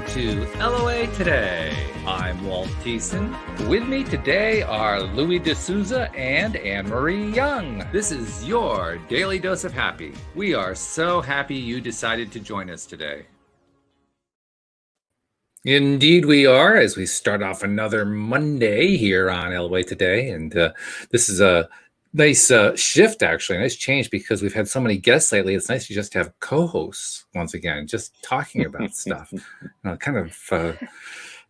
to LOA Today. I'm Walt Thiessen. With me today are Louis D'Souza and Anne-Marie Young. This is your Daily Dose of Happy. We are so happy you decided to join us today. Indeed we are, as we start off another Monday here on LOA Today. And this is a nice shift, actually, a nice change, because we've had so many guests lately. It's nice to just have co-hosts once again, just talking about stuff, kind of,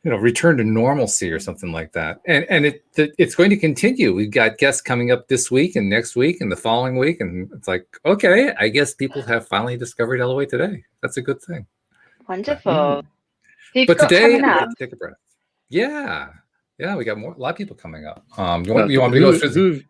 return to normalcy or something like that. And it's going to continue. We've got guests coming up this week and next week and the following week. And it's like, okay, I guess people have finally discovered LOA Today. That's a good thing. Wonderful. But today, let's take a breath. Yeah, we got a lot of people coming up. You want me to go through?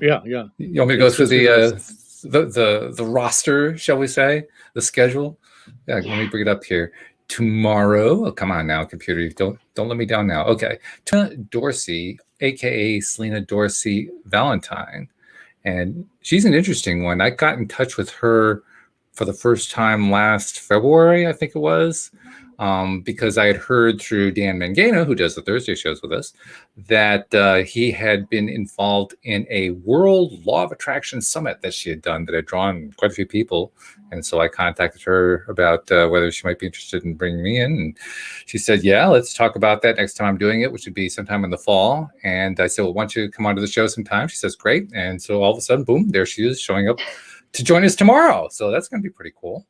Yeah. You want me to go through the roster, shall we say, the schedule? Yeah, let me bring it up here. Tomorrow, oh, come on now, computer, don't let me down now. Okay, Selena Dorsey, aka Selena Dorsey Valentine, and she's an interesting one. I got in touch with her for the first time last February, I think it was. Because I had heard through Dan Mangano, who does the Thursday shows with us, that he had been involved in a World Law of Attraction Summit that she had done that had drawn quite a few people. And so I contacted her about whether she might be interested in bringing me in. And she said, yeah, let's talk about that next time I'm doing it, which would be sometime in the fall. And I said, well, why don't you come onto the show sometime? She says, great. And so all of a sudden, boom, there she is showing up to join us tomorrow. So that's going to be pretty cool.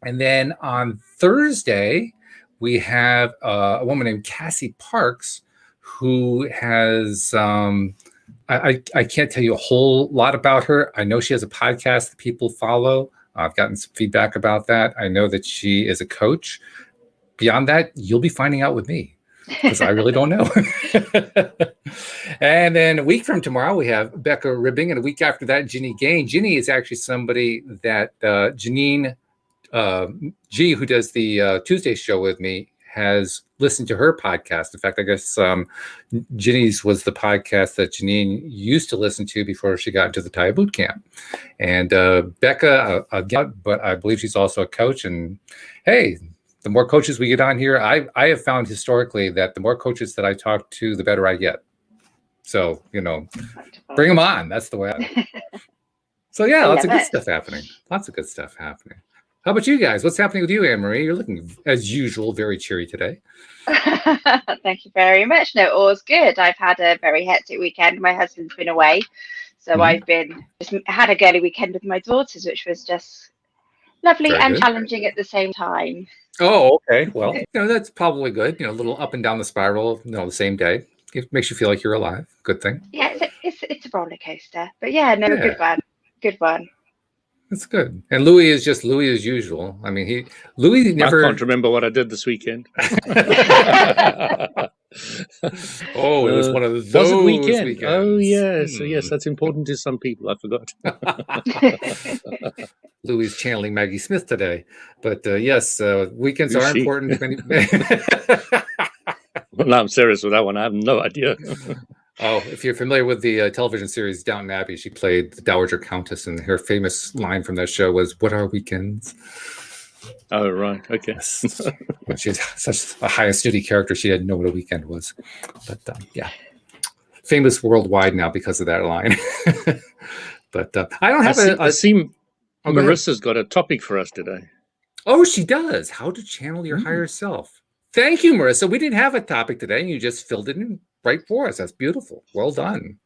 And then on Thursday, we have a woman named Cassie Parks, who has, I can't tell you a whole lot about her. I know she has a podcast that people follow. I've gotten some feedback about that. I know that she is a coach. Beyond that, you'll be finding out with me, because I really don't know. And then a week from tomorrow, we have Becca Ribbing. And a week after that, Ginny Gain. Ginny is actually somebody that Janine G, who does the Tuesday show with me, has listened to her podcast. In fact, I guess Ginny's was the podcast that Janine used to listen to before she got into the Thai boot camp. And Becca, but I believe she's also a coach. And hey, the more coaches we get on here, I have found historically that the more coaches that I talk to, the better I get. So, bring them on. That's the way So yeah, lots of good stuff happening. Lots of good stuff happening. How about you guys? What's happening with you, Anne-Marie? You're looking, as usual, very cheery today. Thank you very much. No, all's good. I've had a very hectic weekend. My husband's been away. So I've had a girly weekend with my daughters, which was just lovely and challenging at the same time. Oh, okay. Well, that's probably good. A little up and down the spiral, the same day. It makes you feel like you're alive. Good thing. Yeah, it's a roller coaster. But yeah, no, good one. Good one. That's good. And Louis is just Louis as usual. I mean, Louis never. I can't remember what I did this weekend. Oh, it was one of those weekends. Oh, yes. Yes, that's important to some people. I forgot. Louis is channeling Maggie Smith today. But yes, weekends are important. Well, no, I'm serious with that one. I have no idea. Oh, if you're familiar with the television series Downton Abbey, she played the Dowager Countess, and her famous line from that show was, "What are weekends?" Oh, right. Okay. When she had such a high and snooty character, she didn't know what a weekend was. But yeah, famous worldwide now because of that line. But I don't have I see Marissa's got a topic for us today. Oh, she does. How to channel your higher self. Thank you, Marissa. We didn't have a topic today, and you just filled it in right for us. That's beautiful. Well done.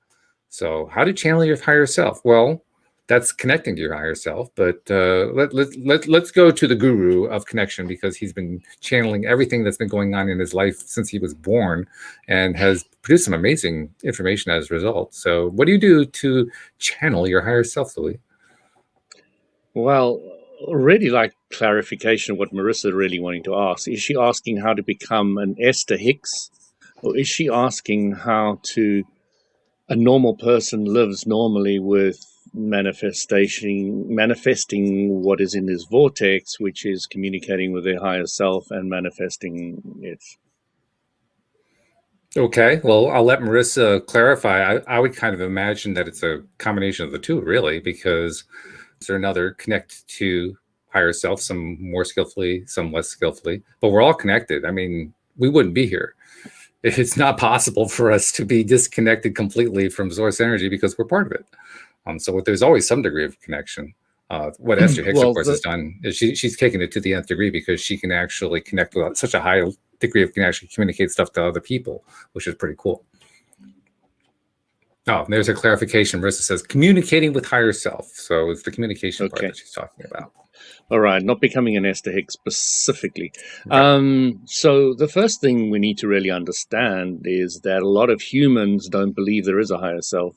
So how to channel your higher self? Well, that's connecting to your higher self. But let's go to the guru of connection, because he's been channeling everything that's been going on in his life since he was born and has produced some amazing information as a result. So what do you do to channel your higher self, Louis? Well, really like clarification of what Marissa really wanting to ask. Is she asking how to become an Esther Hicks? Or is she asking how a normal person lives normally with manifesting what is in this vortex, which is communicating with their higher self and manifesting it? Okay, well, I'll let Marissa clarify. I would kind of imagine that it's a combination of the two, really, because there's another connect to higher self, some more skillfully, some less skillfully, but we're all connected. I mean, we wouldn't be here. It's not possible for us to be disconnected completely from source energy because we're part of it. So there's always some degree of connection. What Esther Hicks, of course, has done is she's taken it to the nth degree because she can actually connect with such a high degree of can actually communicate stuff to other people, which is pretty cool. Oh, there's a clarification. Marissa says communicating with higher self. So it's the communication part that she's talking about. All right, not becoming an Esther Hicks specifically. Okay. So the first thing we need to really understand is that a lot of humans don't believe there is a higher self.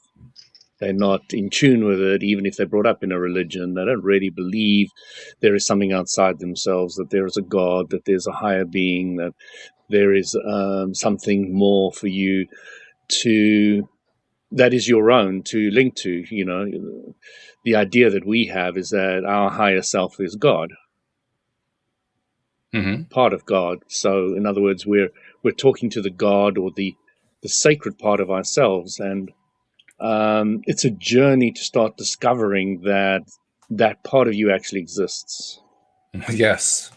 They're not in tune with it, even if they're brought up in a religion. They don't really believe there is something outside themselves, that there is a God, that there's a higher being, that there is something more for you that is your own to link to. You know, the idea that we have is that our higher self is God, part of God. So, in other words, we're talking to the God or the sacred part of ourselves, and it's a journey to start discovering that part of you actually exists. Yes.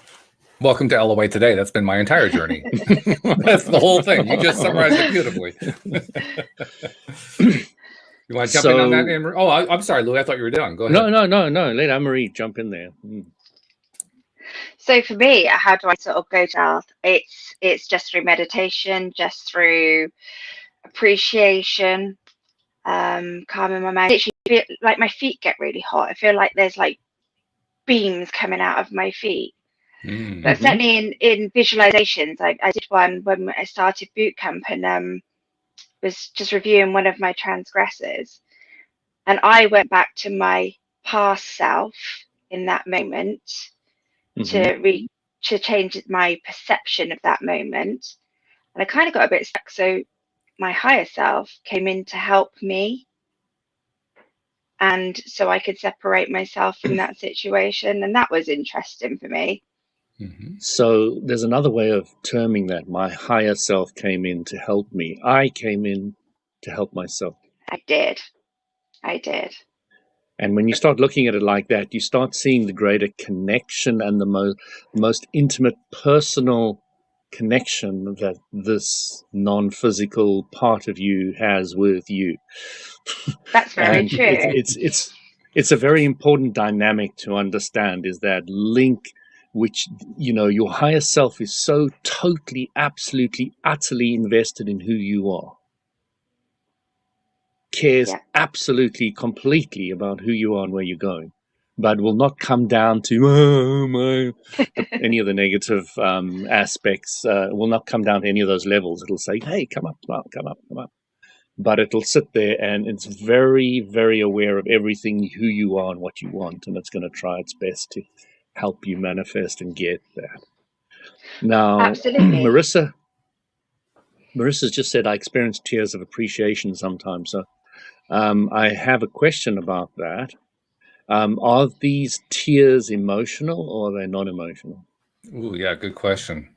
Welcome to LOA Today. That's been my entire journey. That's the whole thing. You just summarized it beautifully. You want to jump in on that, Anne-Marie? Oh, I'm sorry, Lou. I thought you were done. Go ahead. No. Let Anne-Marie jump in there. So for me, how do I sort of go down? It's just through meditation, just through appreciation, calming my mind. Literally, like my feet get really hot. I feel like there's like beams coming out of my feet. But certainly in visualizations, I did one when I started boot camp and was just reviewing one of my transgressors, and I went back to my past self in that moment to change my perception of that moment, and I kind of got a bit stuck. So my higher self came in to help me, and so I could separate myself from that situation, and that was interesting for me. So there's another way of terming that. My higher self came in to help me. I came in to help myself. I did. And when you start looking at it like that, you start seeing the greater connection and the most intimate personal connection that this non-physical part of you has with you. That's very true. It's a very important dynamic to understand, is that link, which, you know, your higher self is so totally, absolutely, utterly invested in who you are. Cares absolutely, completely about who you are and where you're going, but will not come down to any of the negative aspects. Will not come down to any of those levels. It'll say, hey, come up. But it'll sit there and it's very, very aware of everything, who you are and what you want, and it's going to try its best to help you manifest and get that. Now, absolutely. Marissa's just said, I experience tears of appreciation sometimes. So I have a question about that. Are these tears emotional or are they non-emotional? Ooh, yeah, good question.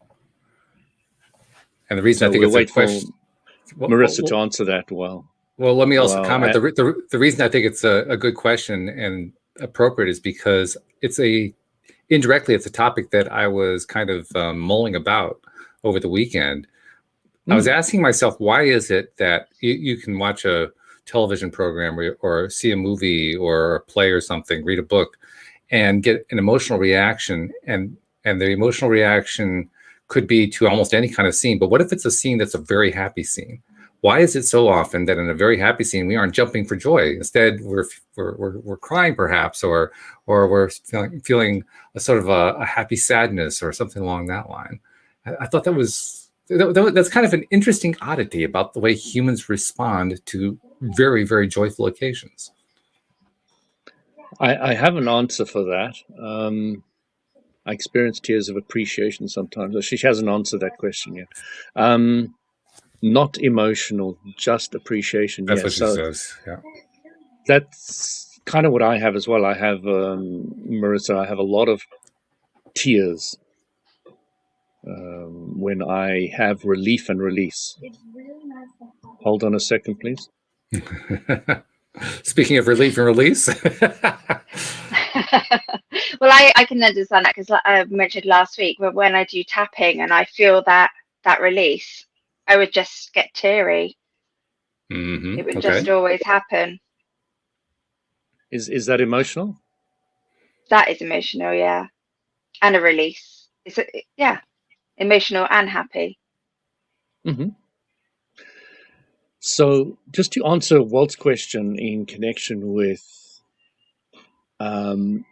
And the reason I think we'll wait it's a question, for Marissa to answer that. Well, let me also comment. The reason I think it's a good question and appropriate is because it's indirectly it's a topic that I was kind of mulling about over the weekend. I was asking myself, why is it that you can watch a television program or see a movie or a play or something, read a book, and get an emotional reaction, and the emotional reaction could be to almost any kind of scene. But what if it's a scene that's a very happy scene? Why is it so often that in a very happy scene we aren't jumping for joy? Instead, we're crying perhaps, or we're feeling a sort of a happy sadness or something along that line. I thought that's kind of an interesting oddity about the way humans respond to very, very joyful occasions. I have an answer for that. I experience tears of appreciation sometimes. She hasn't answered that question yet. Not emotional, just appreciation. That's what she says. Yeah. That's kind of what I have as well. I have, Marissa, I have a lot of tears when I have relief and release. Hold on a second, please. Speaking of relief and release. Well, I can understand that because I mentioned last week when I do tapping and I feel that release, I would just get teary. It would just Okay. always happen. Is that emotional? That is emotional, yeah, and a release. Yeah, emotional and happy. Hmm. So, just to answer Walt's question in connection with the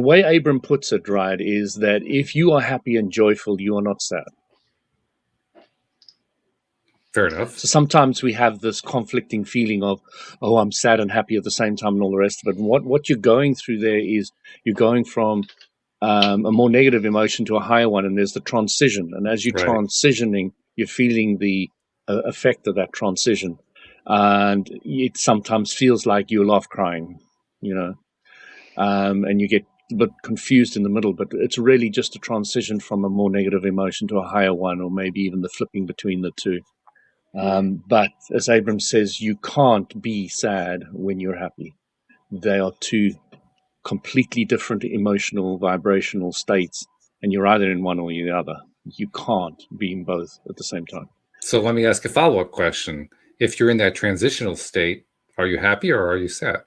way Abram puts it, right, is that if you are happy and joyful, you are not sad. Fair enough. So sometimes we have this conflicting feeling of, oh, I'm sad and happy at the same time and all the rest of it. And what you're going through there is you're going from a more negative emotion to a higher one, and there's the transition. And as you're Right. transitioning, you're feeling the effect of that transition. And it sometimes feels like you're laugh crying, you know, and you get a bit confused in the middle, but it's really just a transition from a more negative emotion to a higher one, or maybe even the flipping between the two. But as Abram says, you can't be sad when you're happy. They are two completely different emotional, vibrational states, and you're either in one or the other. You can't be in both at the same time. So let me ask a follow-up question. If you're in that transitional state, are you happy or are you sad?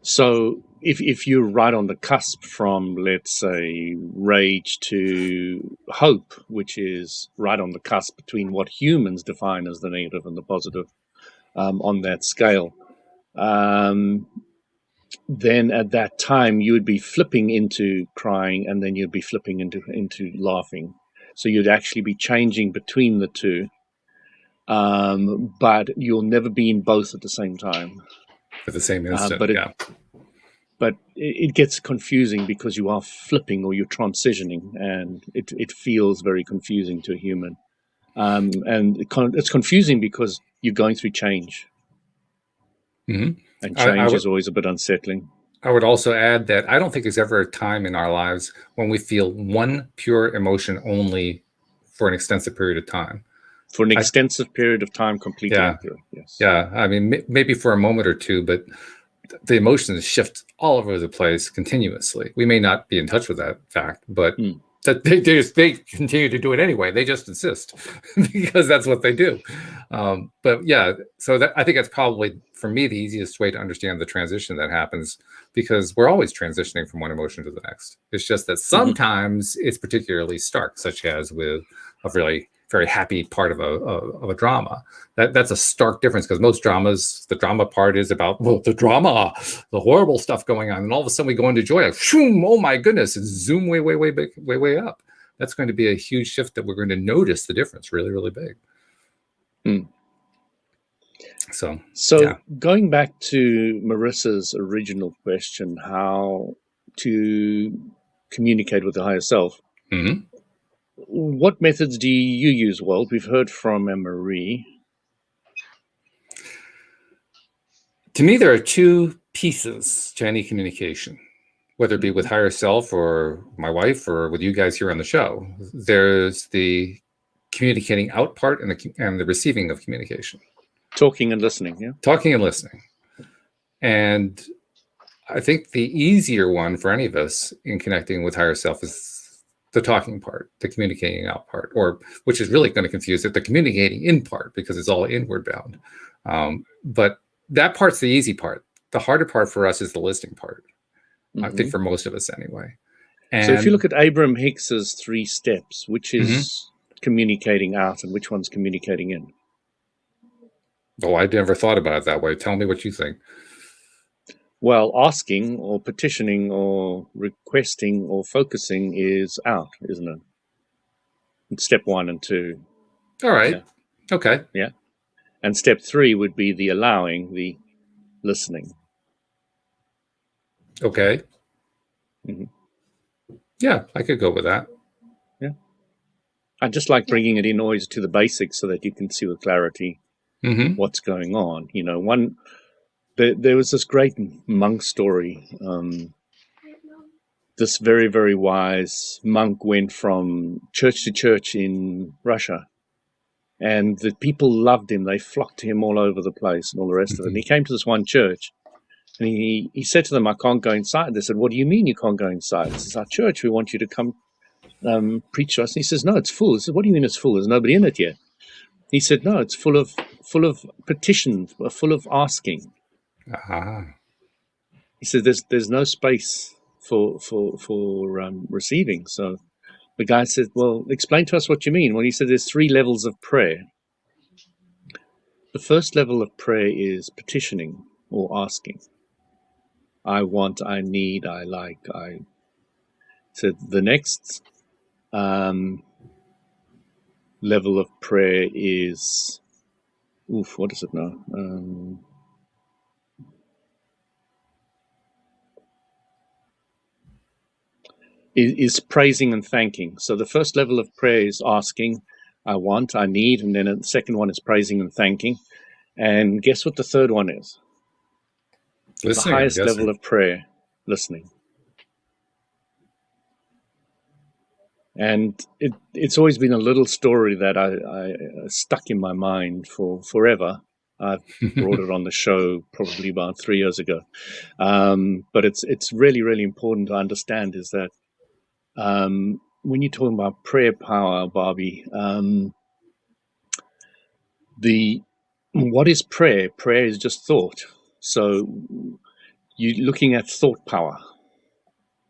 So if you're right on the cusp from, let's say, rage to hope, which is right on the cusp between what humans define as the negative and the positive on that scale, then at that time you would be flipping into crying, and then you'd be flipping into laughing. So you'd actually be changing between the two, but you'll never be in both at the same time. At the same instant, but it gets confusing because you are flipping or you're transitioning, and it feels very confusing to a human. And it's confusing because you're going through change. Mm-hmm. And change is always a bit unsettling. I would also add that I don't think there's ever a time in our lives when we feel one pure emotion only for an extensive period of time. For an extensive period of time, completely accurate, yes. Yeah, I mean, maybe for a moment or two, but the emotions shift all over the place continuously. We may not be in touch with that fact, but that they continue to do it anyway. They just insist because that's what they do. But yeah, so I think that's probably, for me, the easiest way to understand the transition that happens, because we're always transitioning from one emotion to the next. It's just that sometimes it's particularly stark, such as with a really very happy part of a drama. That's a stark difference, because most dramas, the drama part is about, well, the drama, the horrible stuff going on, and all of a sudden we go into joy, like, shoom, oh my goodness, and zoom way big, way up. That's going to be a huge shift that we're going to notice the difference really big. So going back to Marissa's original question, how to communicate with the higher self. What methods do you use, Walt? We've heard from Anne-Marie. To me, there are two pieces to any communication, whether it be with higher self or my wife or with you guys here on the show. There's the communicating out part and the receiving of communication. Talking and listening, yeah? Talking and listening. And I think the easier one for any of us in connecting with higher self is the talking part, the communicating out part, or which is really going to confuse it, the communicating in part, because it's all inward bound. But that part's the easy part. The harder part for us is the listening part. I think for most of us anyway. And so if you look at Abram Hicks's 3 steps, which is communicating out and which one's communicating in? Oh, I never thought about it that way. Tell me what you think. Well, asking or petitioning or requesting or focusing is out, isn't it? It's step 1 and 2. All right. Yeah. Okay. Yeah. And step 3 would be the allowing, the listening. Okay. Yeah, I could go with that. Yeah. I just like bringing it in always to the basics so that you can see with clarity what's going on. You know, there was this great monk story. This very, very wise monk went from church to church in Russia, and the people loved him. They flocked to him all over the place and all the rest of it. And he came to this one church, And he said to them, I can't go inside. They said, what do you mean you can't go inside? This is our church. We want you to come preach to us. And he says, no, it's full. I said, what do you mean it's full? There's nobody in it yet. He said, no, it's full of petitions, full of asking. He said, there's no space for receiving. So the guy said, well, explain to us what you mean. Well, he said, there's 3 levels of prayer. The first level of prayer is petitioning or asking. I want, I need, I like, I. So the next level of prayer is, what is it now? Is praising and thanking. So the first level of prayer is asking, I want, I need, and then the second one is praising and thanking. And guess what the third one is? Listening, the highest level of prayer, listening. And it's always been a little story that I stuck in my mind for forever. I've brought it on the show probably about 3 years ago. But it's really, really important to understand is that when you're talking about prayer power, Barbie, what is prayer? Prayer is just thought. So you're looking at thought power,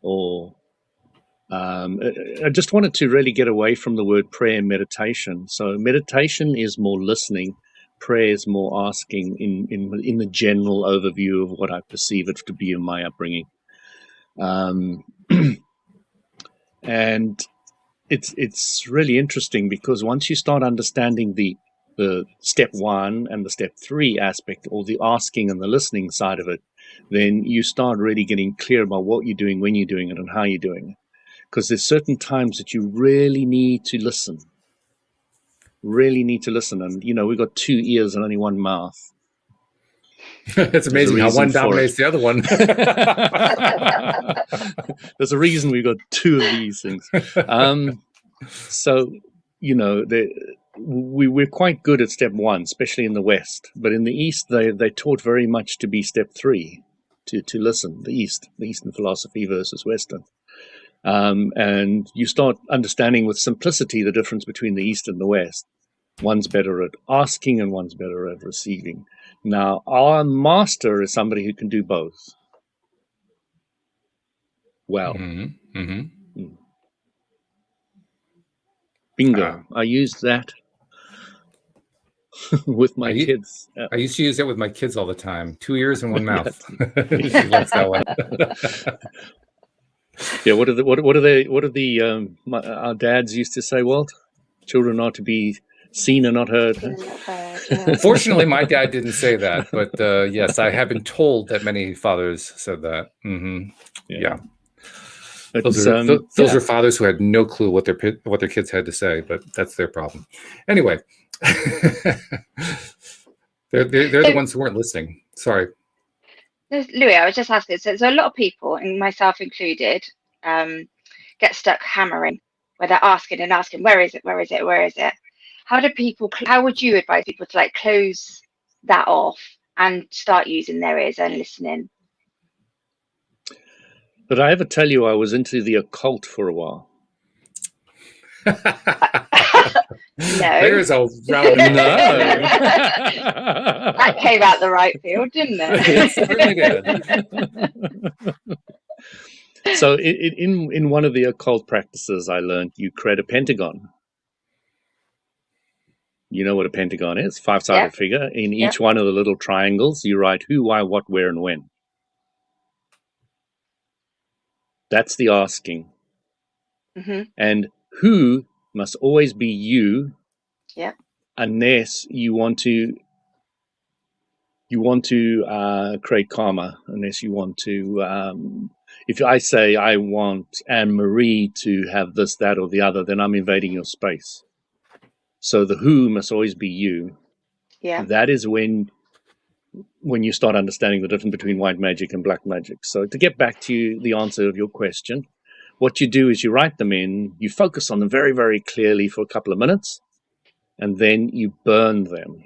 or I just wanted to really get away from the word prayer and meditation. So meditation is more listening, prayer is more asking in the general overview of what I perceive it to be in my upbringing. And it's really interesting because once you start understanding the step 1 and the step 3 aspect, or the asking and the listening side of it, then you start really getting clear about what you're doing, when you're doing it, and how you're doing it. Because there's certain times that you really need to listen. And, we've got 2 ears and only 1 mouth. It's amazing how one dominates the other one. There's a reason we've got 2 of these things. So, we're quite good at step 1, especially in the West. But in the East, they taught very much to be step 3, to listen. The Eastern philosophy versus Western. And you start understanding with simplicity the difference between the East and the West. One's better at asking and one's better at receiving. Now, our master is somebody who can do both. Well. Bingo. I used that with my kids. I used to use it with my kids all the time. 2 ears and 1 mouth. She likes that one. Yeah, what our dads used to say, Walt? Children are to be seen and not heard. Fortunately, my dad didn't say that, but yes, I have been told that many fathers said that. Yeah. Those are fathers who had no clue what their kids had to say, but that's their problem. Anyway, they're the ones who weren't listening. Sorry. Louis, I was just asking, so a lot of people, and myself included, get stuck hammering, where they're asking, where is it? How would you advise people to close that off and start using their ears and listening? Did I ever tell you I was into the occult for a while? No. There's a round. No. That came out the right field, didn't it? It certainly did. So in one of the occult practices I learned, you create a pentagon. You know what a pentagon is? 5-sided figure. In each one of the little triangles, you write who, why, what, where, and when. That's the asking. And who must always be you, unless you want to create karma, unless you want to if I say I want Anne-Marie to have this, that, or the other, then I'm invading your space. So the who must always be you. That is when you start understanding the difference between white magic and black magic. So to get back to the answer of your question, what you do is you write them in, you focus on them very, very clearly for a couple of minutes, and then you burn them.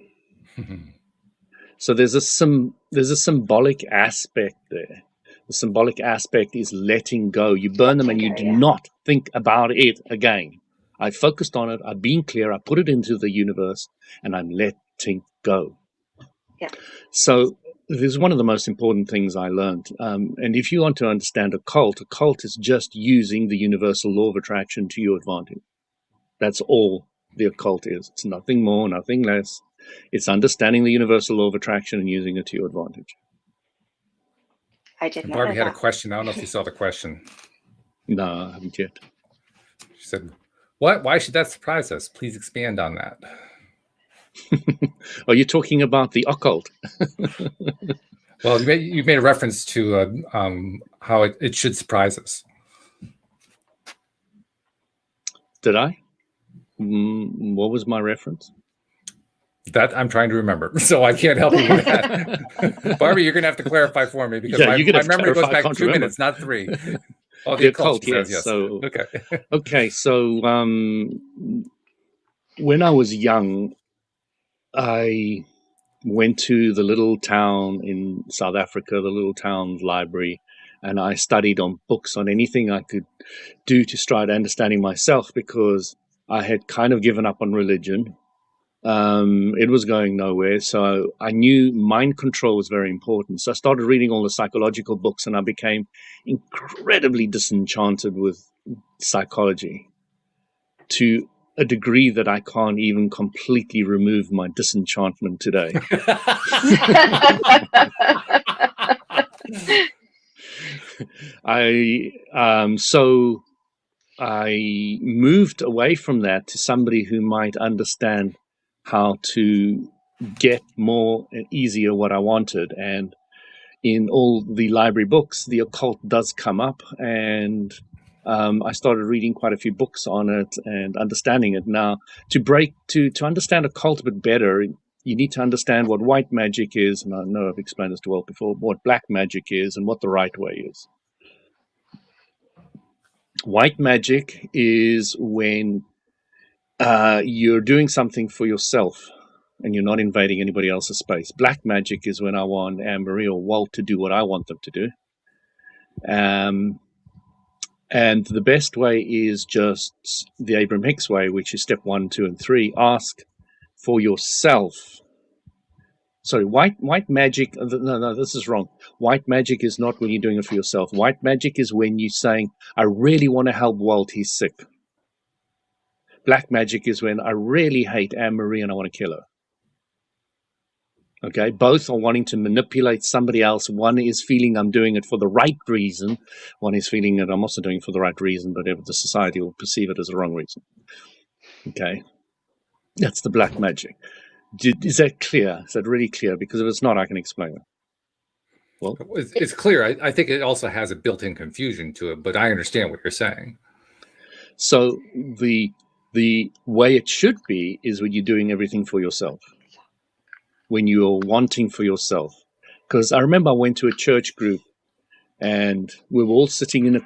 So there's a symbolic aspect there. The symbolic aspect is letting go. You burn them and you do not think about it again. I focused on it. I've been clear. I put it into the universe, and I'm letting go. Yeah. So this is one of the most important things I learned. And if you want to understand occult is just using the universal law of attraction to your advantage. That's all the occult is. It's nothing more, nothing less. It's understanding the universal law of attraction and using it to your advantage. I did not Barbie know had a that. question. I don't know if you saw the question. No, I haven't yet. She said, why should that surprise us? Please expand on that. Are you talking about the occult? Well, you made a reference to how it should surprise us. Did I? What was my reference? That I'm trying to remember, so I can't help you with that. Barbie, you're going to have to clarify for me because my memory goes back 2 minutes, not 3. Oh, the occult, yes. So, okay. Okay, so when I was young, I went to the little town in South Africa, the little town library, and I studied on books on anything I could do to start understanding myself, because I had kind of given up on religion. It was going nowhere, so I knew mind control was very important. So I started reading all the psychological books, and I became incredibly disenchanted with psychology, to a degree that I can't even completely remove my disenchantment today. So I moved away from that to somebody who might understand how to get more easier what I wanted. And in all the library books, the occult does come up, and I started reading quite a few books on it and understanding it. Now, to understand occult a bit better, you need to understand what white magic is, and I know I've explained this to well before, what black magic is and what the right way is. White magic is when you're doing something for yourself and you're not invading anybody else's space. Black magic is when I want Anne-Marie or Walt to do what I want them to do. And the best way is just the Abraham Hicks way, which is step 1, 2, and 3. Ask for yourself. Sorry, white magic. No, this is wrong. White magic is not when you're doing it for yourself. White magic is when you're saying, I really want to help Walt, he's sick. Black magic is when I really hate Anne-Marie and I want to kill her. Okay, both are wanting to manipulate somebody else. One is feeling I'm doing it for the right reason. One is feeling that I'm also doing it for the right reason, but the society will perceive it as the wrong reason. Okay, that's the black magic. Is that clear? Is that really clear? Because if it's not, I can explain it. Well, it's clear. I think it also has a built-in confusion to it, but I understand what you're saying. So the way it should be is when you're doing everything for yourself, when you're wanting for yourself. Because I remember I went to a church group and we were all sitting in a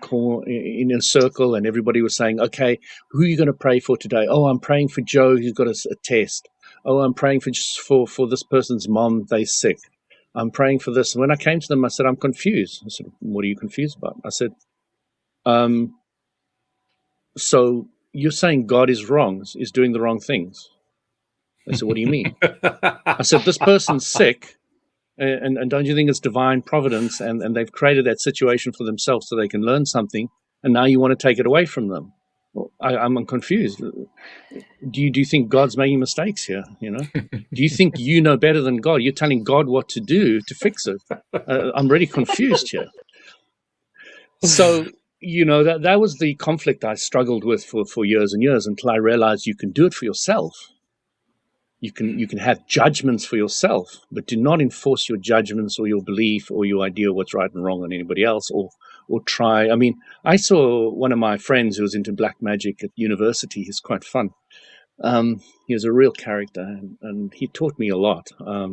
circle, and everybody was saying, okay, who are you going to pray for today? Oh, I'm praying for Joe, who's got a test. Oh, I'm praying for this person's mom, they're sick. I'm praying for this. And when I came to them, I said, I'm confused. I said, what are you confused about? I said, so you're saying God is wrong, is doing the wrong things. I said, what do you mean? I said, this person's sick, and don't you think it's divine providence, and they've created that situation for themselves so they can learn something, and now you want to take it away from them? Well, I'm confused. Do you think God's making mistakes here? Do you think you know better than God? You're telling God what to do to fix it. I'm really confused here. So, that was the conflict I struggled with for years and years, until I realized you can do it for yourself. You can have judgments for yourself, but do not enforce your judgments or your belief or your idea of what's right and wrong on anybody else, or try. I mean, I saw one of my friends who was into black magic at university. He's quite fun. He was a real character, and he taught me a lot.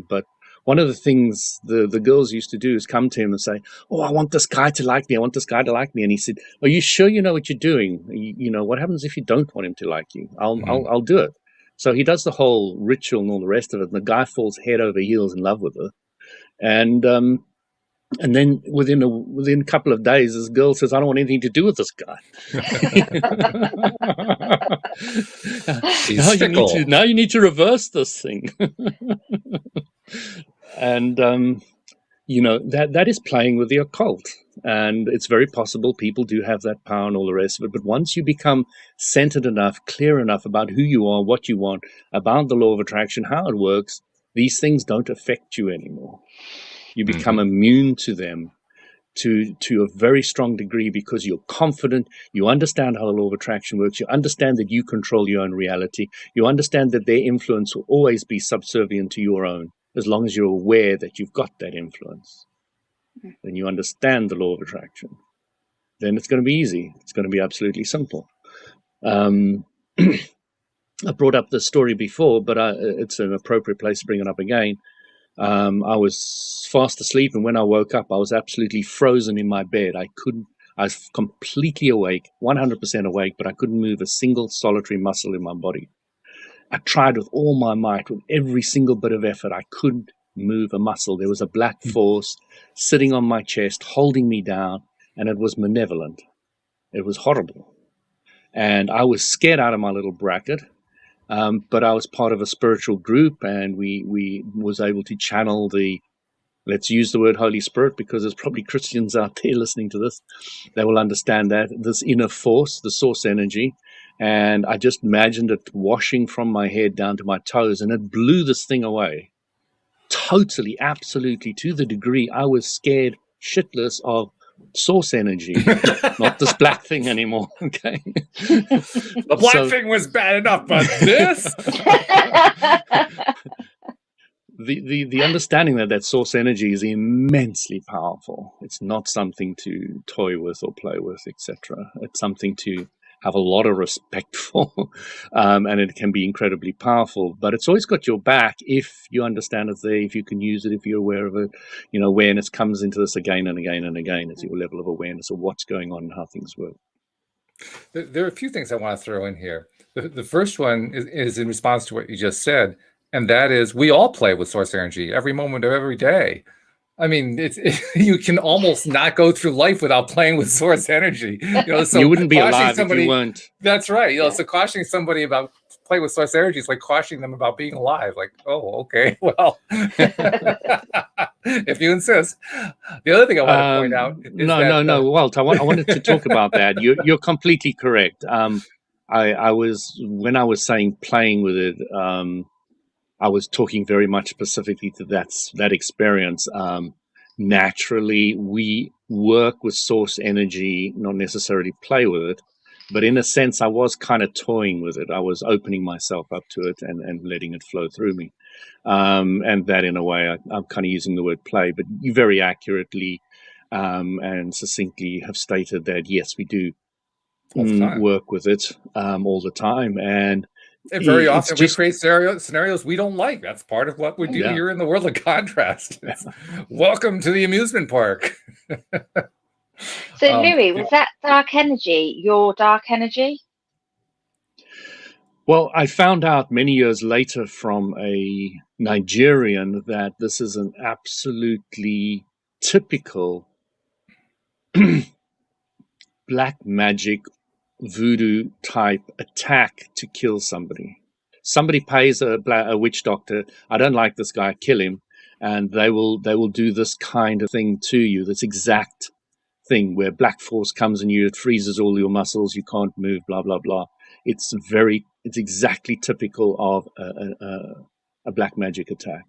But one of the things the girls used to do is come to him and say, oh, I want this guy to like me. I want this guy to like me. And he said, are you sure you know what you're doing? What happens if you don't want him to like you? I'll do it. So he does the whole ritual and all the rest of it. And the guy falls head over heels in love with her. And then within a couple of days, this girl says, "I don't want anything to do with this guy." now you need to reverse this thing. And that is playing with the occult. And it's very possible people do have that power and all the rest of it. But once you become centered enough, clear enough about who you are, what you want, about the law of attraction, how it works, these things don't affect you anymore. You become immune to them to a very strong degree, because you're confident, you understand how the law of attraction works, you understand that you control your own reality, you understand that their influence will always be subservient to your own, as long as you're aware that you've got that influence. Then you understand the law of attraction. Then it's going to be easy. It's going to be absolutely simple. I brought up this story before, but it's an appropriate place to bring it up again. I was fast asleep, and when I woke up, I was absolutely frozen in my bed. I was completely awake, 100% awake, but I couldn't move a single solitary muscle in my body. I tried with all my might, with every single bit of effort. I couldn't move a muscle. There was a black force sitting on my chest, holding me down, and it was malevolent. It was horrible. And I was scared out of my little bracket. But I was part of a spiritual group, and we was able to channel let's use the word Holy Spirit, because there's probably Christians out there listening to this. They will understand that, this inner force, the source energy. And I just imagined it washing from my head down to my toes, and it blew this thing away. Totally, absolutely, to the degree I was scared shitless of source energy, not this black thing anymore. Okay. The black thing was bad enough, but this the understanding that source energy is immensely powerful. It's not something to toy with or play with, etc. It's something to have a lot of respect for, and it can be incredibly powerful. But it's always got your back if you understand it there, if you can use it, if you're aware of it. Awareness comes into this again and again and again. It's your level of awareness of what's going on and how things work. There are a few things I want to throw in here. The first one is in response to what you just said, and that is, we all play with source energy every moment of every day. I mean, you can almost not go through life without playing with source energy. So you wouldn't be alive if you weren't. That's right. So cautioning somebody about play with source energy is like cautioning them about being alive. Like, oh, okay, well, if you insist. The other thing I want to point out is no, Walt. I wanted to talk about that. You're completely correct. When I was saying playing with it, I was talking very much specifically to that experience. Naturally, we work with source energy, not necessarily play with it, but in a sense, I was kind of toying with it. I was opening myself up to it and letting it flow through me. And that, in a way, I'm kind of using the word play, but you very accurately and succinctly have stated that, yes, we do work with it all the time. And very often we create scenarios we don't like. That's part of what we do here in the world of contrast. Welcome to the amusement park. So, Louis, was that dark energy your dark energy? Well, I found out many years later from a Nigerian that this is an absolutely typical black magic voodoo type attack to kill somebody. Somebody pays a witch doctor, I don't like this guy, kill him, and they will do this kind of thing to you, this exact thing where black force comes in you, it freezes all your muscles, you can't move, blah blah blah. It's exactly typical of a black magic attack.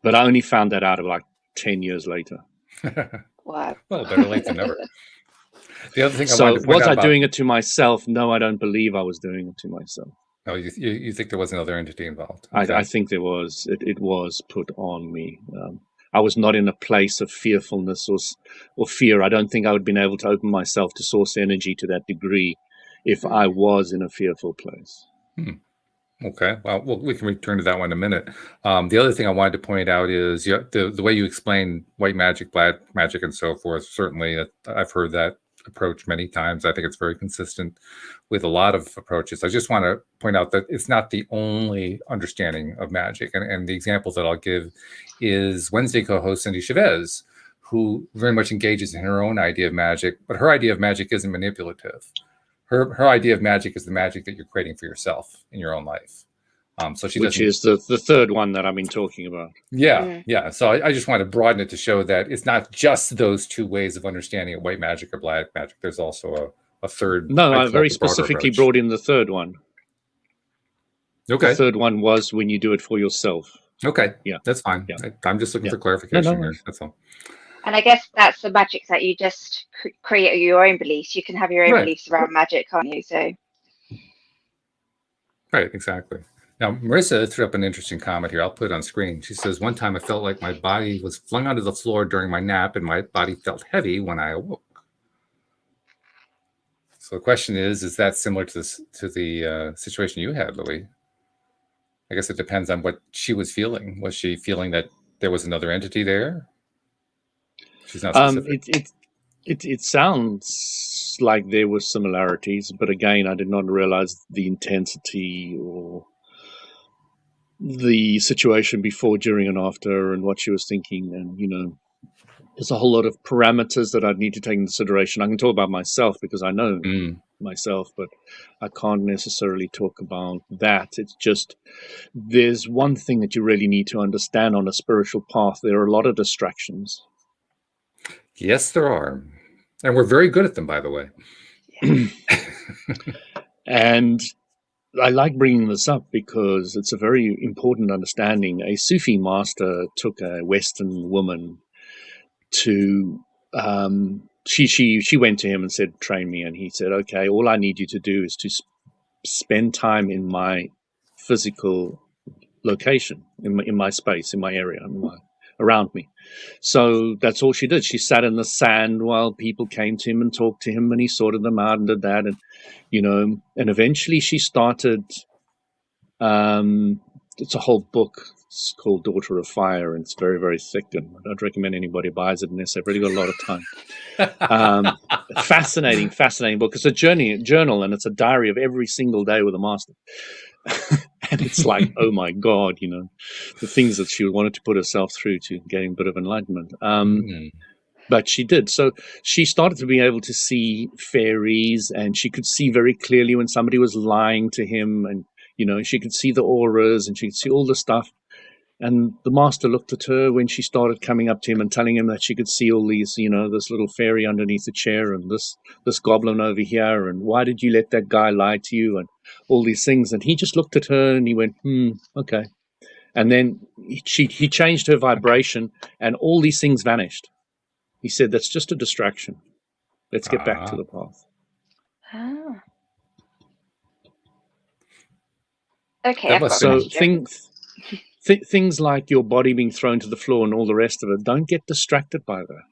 But I only found that out about 10 years later. Wow. Well, better late than never. The other thing was I doing it to myself? No, I don't believe I was doing it to myself. No, you think there was another entity involved? Okay. I think there was. It was put on me. I was not in a place of fearfulness or fear. I don't think I would have been able to open myself to source energy to that degree if I was in a fearful place. Okay, well, we can return to that one in a minute. The other thing I wanted to point out is the way you explain white magic, black magic, and so forth. Certainly, I've heard that approach many times. I think it's very consistent with a lot of approaches. I just want to point out that it's not the only understanding of magic. And the examples that I'll give is Wednesday co-host Cindy Chavez, who very much engages in her own idea of magic, but her idea of magic isn't manipulative. Her idea of magic is the magic that you're creating for yourself in your own life. So she which is the third one that I've been talking about. Yeah. So I just want to broaden it to show that it's not just those two ways of understanding white magic or black magic. There's also a third. No, I very specifically brought in the third one. Okay. The third one was when you do it for yourself. Okay. Yeah. That's fine. Yeah. I'm just looking for clarification here. That's all. And I guess that's the magic, that you just create your own beliefs. You can have your own beliefs around magic, can't you? So. Right. Exactly. Now, Marissa threw up an interesting comment here. I'll put it on screen. She says, one time I felt like my body was flung onto the floor during my nap and my body felt heavy when I awoke. So the question is that similar to the situation you had, Louis? I guess it depends on what she was feeling. Was she feeling that there was another entity there? She's not specific. It sounds like there were similarities, but again, I did not realize the intensity or the situation before, during, and after, and what she was thinking. And there's a whole lot of parameters that I'd need to take into consideration. I can talk about myself because I know myself, but I can't necessarily talk about that. It's just, there's one thing that you really need to understand on a spiritual path. There are a lot of distractions. Yes, there are. And we're very good at them, by the way. And I like bringing this up because it's a very important understanding. A Sufi master took a Western woman to, she went to him and said, train me. And he said, okay, all I need you to do is to spend time in my physical location, in my space, in my area, around me. So that's all she did. She sat in the sand while people came to him and talked to him, and he sorted them out and did that. And and eventually she started, it's a whole book. It's called Daughter of Fire, and it's very, very thick, and I don't recommend anybody buys it unless they've really got a lot of time. Fascinating book. It's a journal, and it's a diary of every single day with a master. And it's like, oh my God, the things that she wanted to put herself through to gain a bit of enlightenment. But she did. So she started to be able to see fairies, and she could see very clearly when somebody was lying to him, and she could see the auras, and she could see all the stuff. And the master looked at her when she started coming up to him and telling him that she could see all these, this little fairy underneath the chair, and this goblin over here, and why did you let that guy lie to you, and all these things. And he just looked at her and he went, okay. And then he changed her vibration, and all these things vanished. He said, that's just a distraction. Let's get back to the path. Okay. So things like your body being thrown to the floor and all the rest of it, don't get distracted by that.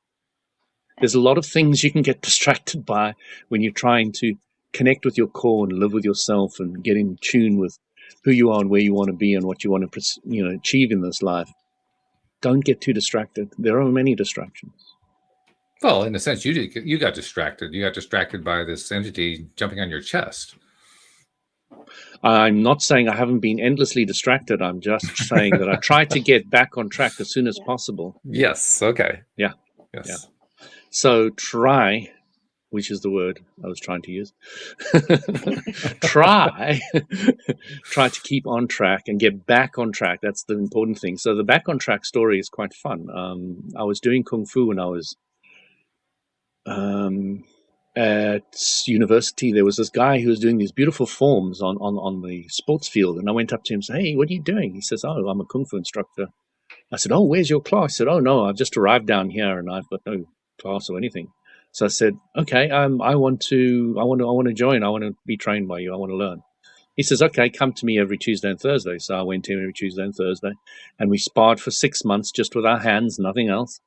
There's a lot of things you can get distracted by when you're trying to connect with your core and live with yourself and get in tune with who you are and where you want to be and what you want to achieve in this life. Don't get too distracted. There are many distractions. Well, in a sense, you got distracted. You got distracted by this entity jumping on your chest. I'm not saying I haven't been endlessly distracted. I'm just saying that I try to get back on track as soon as possible. Yes. Okay. Yeah. Yes. Yeah. So try, which is the word I was trying to use, try to keep on track and get back on track. That's the important thing. So the back on track story is quite fun. I was doing Kung Fu when I was at university. There was this guy who was doing these beautiful forms on the sports field, and I went up to him and said, hey, what are you doing? He says, oh, I'm a Kung Fu instructor. I said, oh, where's your class? He said, oh, no, I've just arrived down here and I've got no class or anything. So I said, okay, I want to join. I want to be trained by you. I want to learn. He says, okay, come to me every Tuesday and Thursday. So I went to him every Tuesday and Thursday, and we sparred for 6 months just with our hands, nothing else.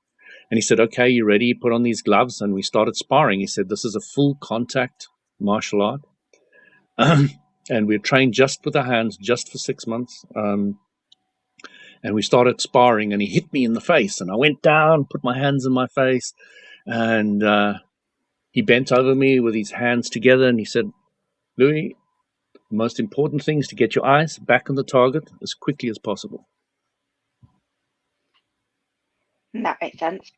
And he said, okay, you ready? Put on these gloves. And we started sparring. He said, this is a full contact martial art. And we trained just with our hands, just for 6 months. And we started sparring, and he hit me in the face. And I went down, put my hands in my face. And he bent over me with his hands together and he said, Louis, the most important thing is to get your eyes back on the target as quickly as possible. That makes sense.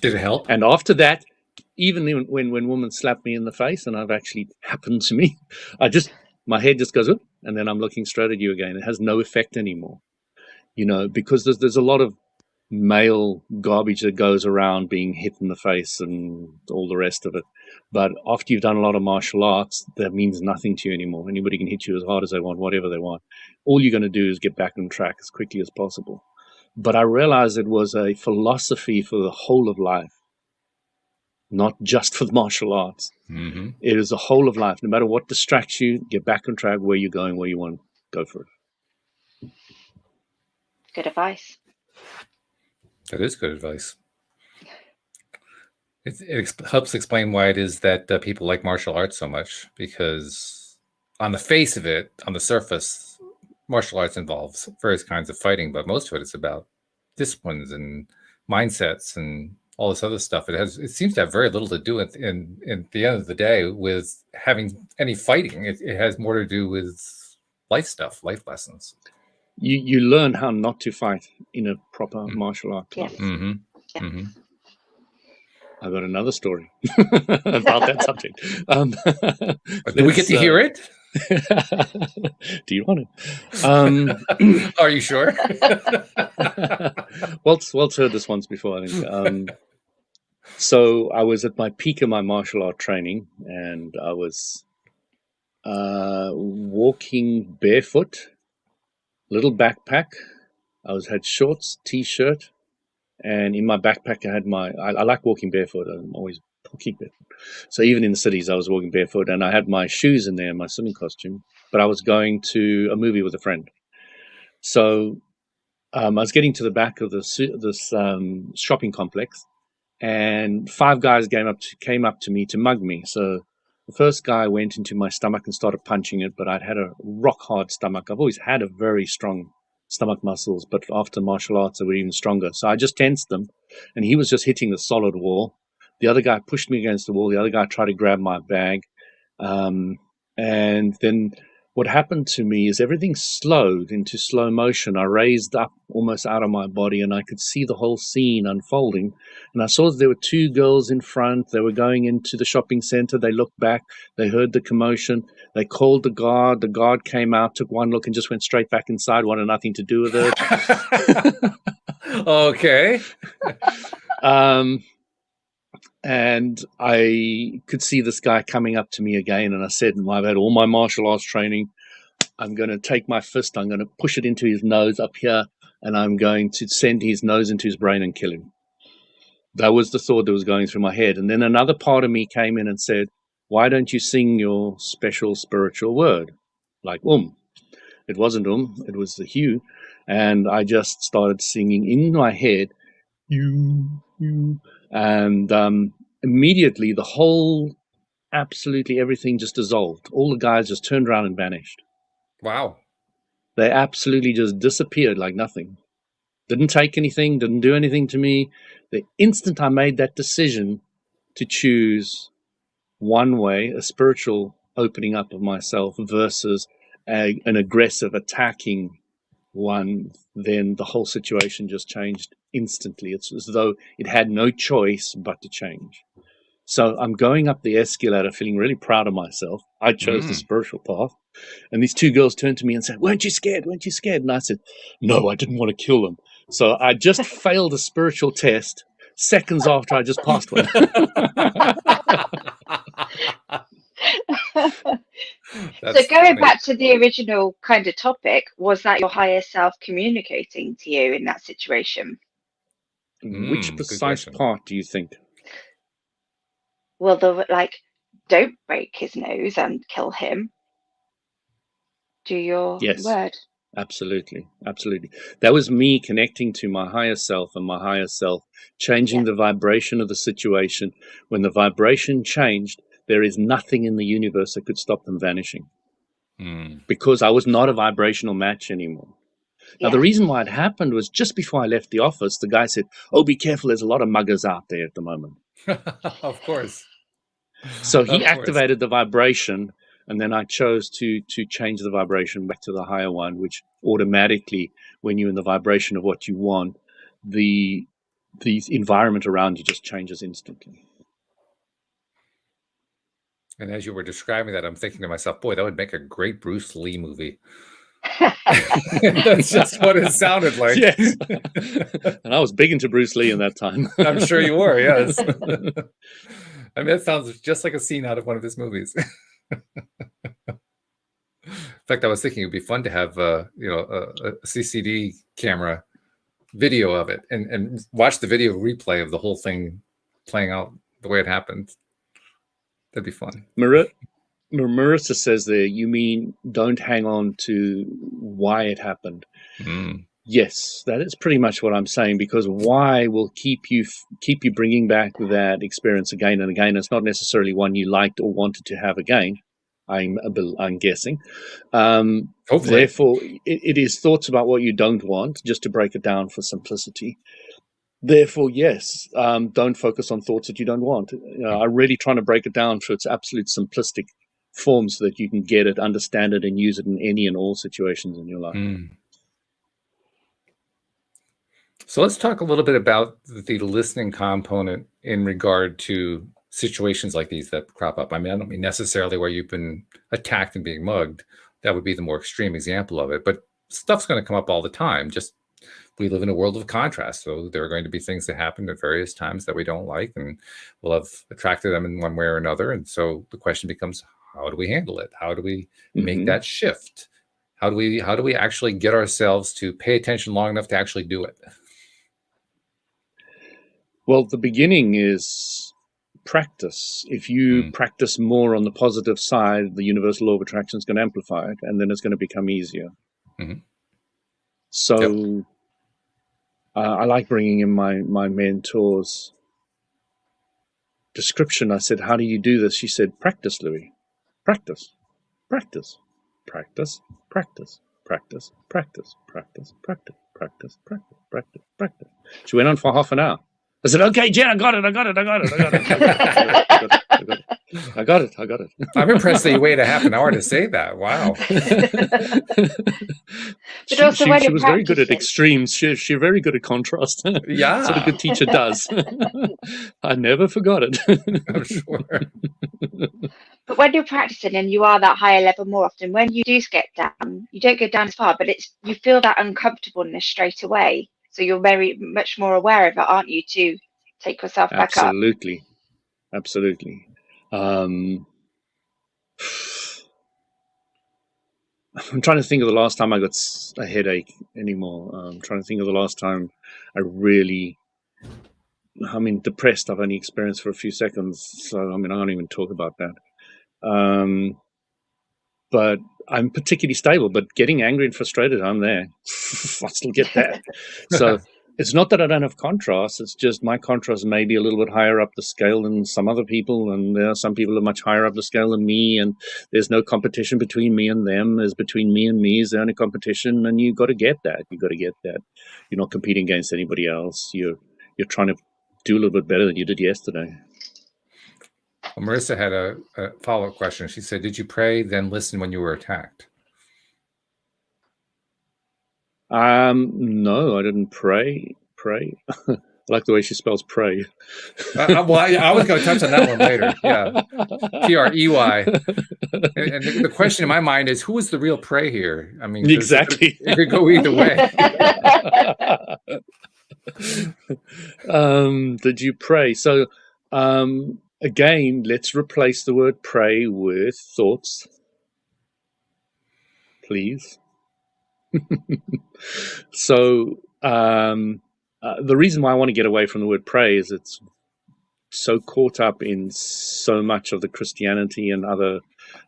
Did it help? And after that, even when women slap me in the face, and I've actually happened to me, my head just goes, "Oop," and then I'm looking straight at you again. It has no effect anymore, because there's a lot of male garbage that goes around being hit in the face and all the rest of it. But after you've done a lot of martial arts, that means nothing to you anymore. Anybody can hit you as hard as they want, whatever they want. All you're going to do is get back on track as quickly as possible. But I realized it was a philosophy for the whole of life, not just for the martial arts. Mm-hmm. It is the whole of life. No matter what distracts you, get back on track where you're going, where you want to go for it. Good advice. That is good advice. It helps explain why it is that people like martial arts so much, because on the face of it, on the surface, martial arts involves various kinds of fighting, but most of it is about disciplines and mindsets and all this other stuff. It seems to have very little to do with, in the end of the day, with having any fighting. It has more to do with life stuff, life lessons. You learn how not to fight in a proper martial art class. Yes. Mm-hmm. Yes. Mm-hmm. I've got another story about that subject. Do we get to hear it? Do you want it? Are you sure? Walt's heard this once before, I think. So I was at my peak of my martial art training, and I was walking barefoot, little backpack. I had shorts, t-shirt, and in my backpack I had I like walking barefoot. I'm always walking barefoot. So even in the cities I was walking barefoot, and I had my shoes in there, my swimming costume, but I was going to a movie with a friend. So I was getting to the back of this shopping complex, and 5 guys came up to me to mug me. So the first guy went into my stomach and started punching it, but I'd had a rock hard stomach. I've always had a very strong stomach muscles, but after martial arts they were even stronger. So I just tensed them, and he was just hitting the solid wall. The other guy pushed me against the wall. The other guy tried to grab my bag. And then what happened to me is everything slowed into slow motion. I raised up almost out of my body, and I could see the whole scene unfolding. And I saw that there were 2 girls in front. They were going into the shopping center. They looked back. They heard the commotion. They called the guard. The guard came out, took one look, and just went straight back inside. Wanted nothing to do with it. Okay. And I could see this guy coming up to me again, and I said, I've had all my martial arts training. I'm going to take my fist, I'm going to push it into his nose up here, and I'm going to send his nose into his brain and kill him. That was the thought that was going through my head. And then another part of me came in and said, why don't you sing your special spiritual word? Like It wasn't it was the Hugh. And I just started singing in my head, you. And immediately absolutely everything just dissolved. All the guys just turned around and vanished. Wow. They absolutely just disappeared like nothing. Didn't take anything, didn't do anything to me. The instant I made that decision to choose one way, a spiritual opening up of myself versus an aggressive attacking one, then the whole situation just changed instantly. It's as though it had no choice but to change. So I'm going up the escalator feeling really proud of myself. I chose the spiritual path. And these 2 girls turned to me and said, weren't you scared? Weren't you scared? And I said, no, I didn't want to kill them. So I just failed a spiritual test seconds after I just passed one. So going back to the original kind of topic, was that your higher self communicating to you in that situation? Which precise part do you think? Well, don't break his nose and kill him. Do your word. Absolutely. That was me connecting to my higher self, and my higher self changing the vibration of the situation. When the vibration changed, there is nothing in the universe that could stop them vanishing. Because I was not a vibrational match anymore. Now, the reason why it happened was just before I left the office, the guy said, "Oh, be careful, there's a lot of muggers out there at the moment." Of course. So he Of course. activated the vibration, and then I chose to change the vibration back to the higher one, which automatically, when you're in the vibration of what you want, the environment around you just changes instantly. And as you were describing that, I'm thinking to myself, boy, that would make a great Bruce Lee movie. That's just what it sounded like. Yes. And I was big into Bruce Lee in that time. I'm sure you were, yes. I mean, that sounds just like a scene out of one of his movies. In fact, I was thinking it'd be fun to have a CCD camera video of it and watch the video replay of the whole thing playing out the way it happened. That'd be fun. Marissa says there, you mean don't hang on to why it happened. Yes, that is pretty much what I'm saying, because why will keep you bringing back that experience again and again. It's not necessarily one you liked or wanted to have again, I'm guessing. Hopefully. Therefore, it is thoughts about what you don't want, just to break it down for simplicity. Therefore, yes, don't focus on thoughts that you don't want. I'm really trying to break it down for its absolute simplistic form so that you can get it, understand it, and use it in any and all situations in your life. So let's talk a little bit about the listening component in regard to situations like these that crop up. I mean, I don't mean necessarily where you've been attacked and being mugged. That would be the more extreme example of it. But stuff's going to come up all the time. Just we live in a world of contrast. So there are going to be things that happen at various times that we don't like, and we'll have attracted them in one way or another. And so the question becomes, how do we handle it? How do we make that shift? How do we actually get ourselves to pay attention long enough to actually do it? Well, the beginning is practice. If you practice more on the positive side, the universal law of attraction is going to amplify it, and then it's going to become easier. So I like bringing in my mentor's description. I said, how do you do this? She said, practice, Louis. Practice, practice, practice, practice, practice, practice, practice, practice, practice, practice, practice, practice. She went on for half an hour. I said, okay, Jen, I got it. I'm impressed that you waited a half an hour to say that. Wow. She was very good at extremes. She's very good at contrast. Yeah. That's what a good teacher does. I never forgot it. I'm sure. But when you're practicing and you are that higher level more often, when you do get down, you don't go down as far, but you feel that uncomfortableness straight away. So you're very much more aware of it, aren't you, to take yourself back up? Absolutely. I'm trying to think of the last time I got a headache anymore. I'm trying to think of the last time depressed I've only experienced for a few seconds. So, I don't even talk about that. But I'm particularly stable, but getting angry and frustrated, I'm there. I still get that. So it's not that I don't have contrast. It's just my contrast may be a little bit higher up the scale than some other people. And there are some people who are much higher up the scale than me. And there's no competition between me and them. There's between me and me is the only competition. And you've got to get that. You've got to get that. You're not competing against anybody else. You're trying to do a little bit better than you did yesterday. Well, Marissa had a follow-up question. She said, did you pray, then listen when you were attacked? No, I didn't pray. I like the way she spells pray. I was going to touch on that one later. Yeah. P-R-E-Y. And the question in my mind is, who is the real prey here? I mean, exactly. It could go either way. Did you pray? So, again, let's replace the word pray with thoughts, please. So the reason why I want to get away from the word pray is it's so caught up in so much of the Christianity and other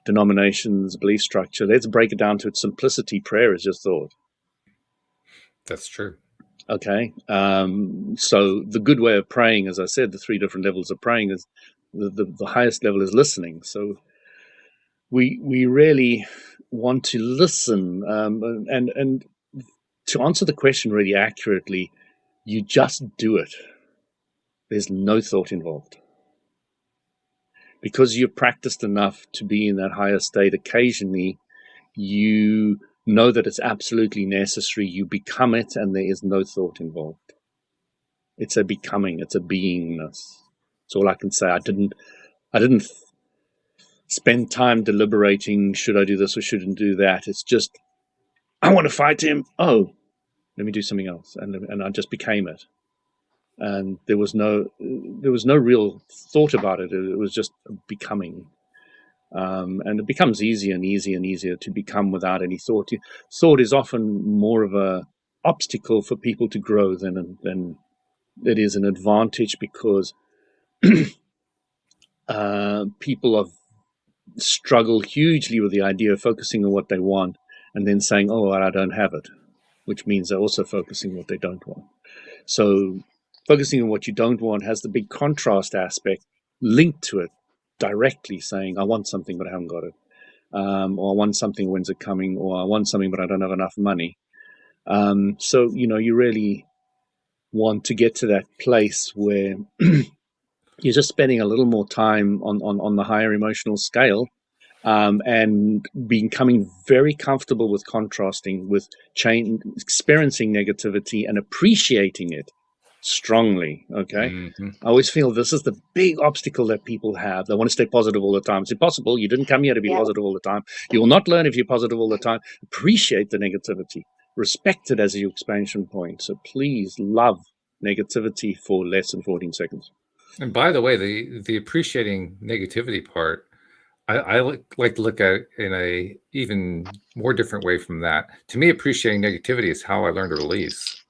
denominations' belief structure. Let's break it down to its simplicity. Prayer is just thought. That's true. Okay. So the good way of praying, as I said, the three different levels of praying is the highest level is listening. So we really want to listen, and to answer the question really accurately, you just do it. There's no thought involved. Because you've practiced enough to be in that higher state, occasionally you know that it's absolutely necessary. You become it, and there is no thought involved. It's a becoming, it's a beingness. That's all I can say. I didn't spend time deliberating, should I do this or shouldn't do that. It's just, I want to fight him. Oh, let me do something else. And I just became it. And there was no real thought about it. It was just becoming. And it becomes easier and easier and easier to become without any thought. Thought is often more of a obstacle for people to grow than it is an advantage, because people struggle hugely with the idea of focusing on what they want and then saying, oh, well, I don't have it, which means they're also focusing on what they don't want. So focusing on what you don't want has the big contrast aspect linked to it directly, saying, I want something, but I haven't got it. Or I want something, when's it coming? Or I want something, but I don't have enough money. So, you really want to get to that place where you're just spending a little more time on the higher emotional scale, and becoming very comfortable with contrasting, with experiencing negativity and appreciating it strongly. Okay. Mm-hmm. I always feel this is the big obstacle that people have. They want to stay positive all the time. It's impossible. You didn't come here to be positive all the time. You will not learn if you're positive all the time. Appreciate the negativity. Respect it as your expansion point. So please love negativity for less than 14 seconds. And by the way, the appreciating negativity part, I like to look at it in a even more different way from that. To me, appreciating negativity is how I learn to release.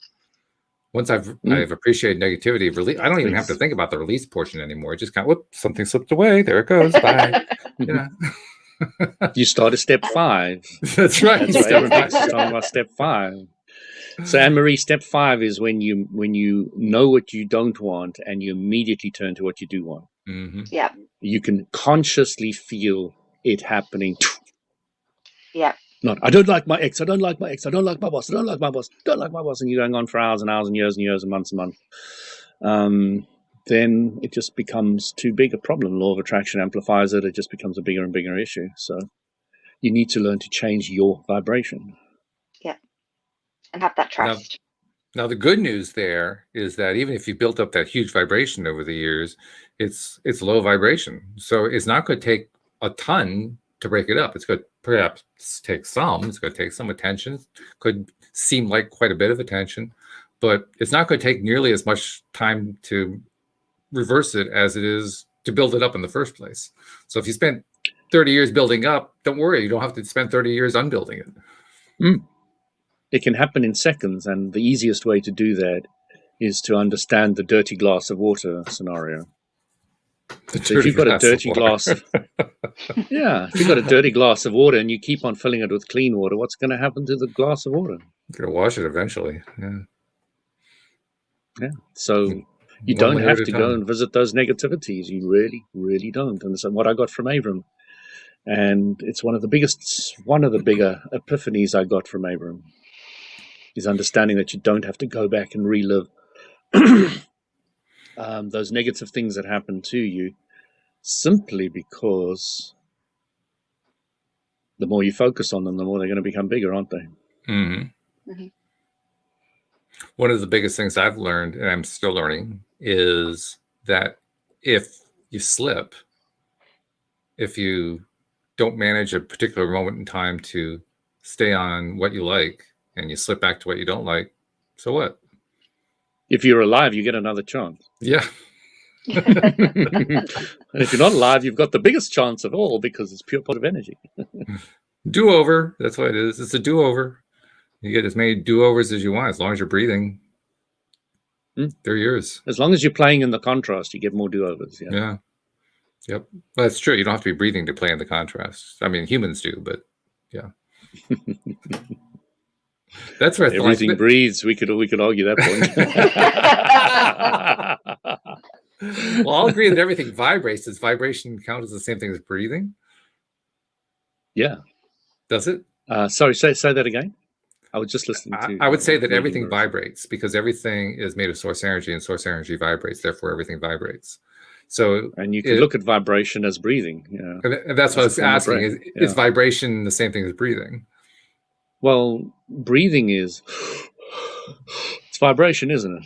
Once I've appreciated negativity, I don't even have to think about the release portion anymore. It just kind of, whoop, something slipped away. There it goes. Bye. You start at step 5. That's right. That's what everybody's talking about, step 5. So, Anne-Marie, step 5 is when you know what you don't want and you immediately turn to what you do want. Mm-hmm. Yeah. You can consciously feel it happening. Yeah. Not, I don't like my ex, I don't like my ex, I don't like my boss, I don't like my boss, don't like my boss, and you're going on for hours and hours and years and months and months. Then it just becomes too big a problem. Law of attraction amplifies it. It just becomes a bigger and bigger issue. So you need to learn to change your vibration. Yeah. And have that trust. Now the good news there is that even if you built up that huge vibration over the years, it's low vibration. So it's not going to take a ton to break it up. It's going to perhaps take some. It's going to take some attention. Could seem like quite a bit of attention, but it's not going to take nearly as much time to reverse it as it is to build it up in the first place. So if you spent 30 years building up, don't worry. You don't have to spend 30 years unbuilding it. It can happen in seconds, and the easiest way to do that is to understand the dirty glass of water scenario. So if you've got a dirty glass, if you've got a dirty glass of water and you keep on filling it with clean water, what's going to happen to the glass of water? You're going to wash it eventually. Yeah. So you don't have to go and visit those negativities. You really, really don't. And that's what I got from Abram. And it's one of the bigger epiphanies I got from Abram, is understanding that you don't have to go back and relive those negative things that happen to you, simply because the more you focus on them, the more they're going to become bigger, aren't they? Mm-hmm. Mm-hmm. One of the biggest things I've learned, and I'm still learning, is that if you slip, if you don't manage a particular moment in time to stay on what you like, and you slip back to what you don't like, so what? If you're alive, you get another chance. Yeah. And if you're not alive, you've got the biggest chance of all, because it's pure positive energy. Do-over. That's what it is. It's a do-over. You get as many do-overs as you want, as long as you're breathing. They're yours. As long as you're playing in the contrast, you get more do-overs. Yeah. Yep. Well, that's true. You don't have to be breathing to play in the contrast. I mean, humans do, but yeah. That's where everything breathes. We could argue that point. Well, I'll agree that everything vibrates. Does vibration count as the same thing as breathing? Yeah. Does it? Sorry, say that again. I was just listening to. I would say that reading everything Marissa. vibrates because everything is made of source energy, and source energy vibrates. Therefore, everything vibrates. So, And you can look at vibration as breathing. and that's what I was asking: is Yeah. vibration the same thing as breathing? Well, breathing is it's vibration, isn't it?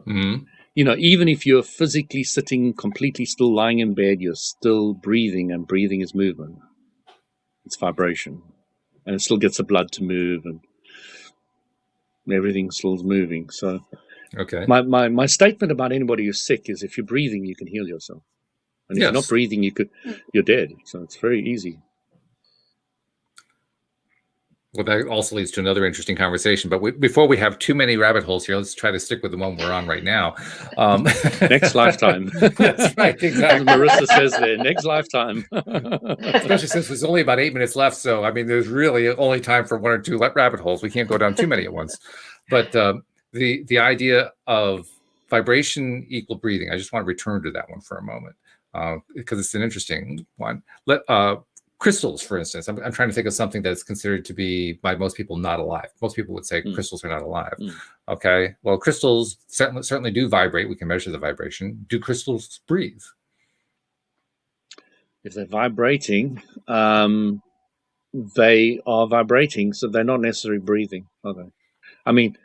Mm-hmm. You know, even if you're physically sitting completely still, lying in bed, you're still breathing, and breathing is movement. It's vibration, and it still gets the blood to move, and everything still's moving. So, Okay. my statement about anybody who's sick is, if you're breathing, you can heal yourself, and if you're not breathing, you're dead. So it's very easy. Well, that also leads to another interesting conversation. But before we have too many rabbit holes here, let's try to stick with the one we're on right now. Next lifetime. That's right, exactly. Marissa says there, next lifetime. Especially since there's only about 8 minutes left. So, I mean, there's really only time for 1 or 2 rabbit holes. We can't go down too many at once. But the idea of vibration equal breathing, I just want to return to that one for a moment because it's an interesting one. Crystals, for instance, I'm trying to think of something that's considered to be by most people not alive. Most people would say crystals are not alive. Okay, well, crystals certainly do vibrate. We can measure the vibration. Do crystals breathe? If they're vibrating, they are vibrating, so they're not necessarily breathing, are they? I mean,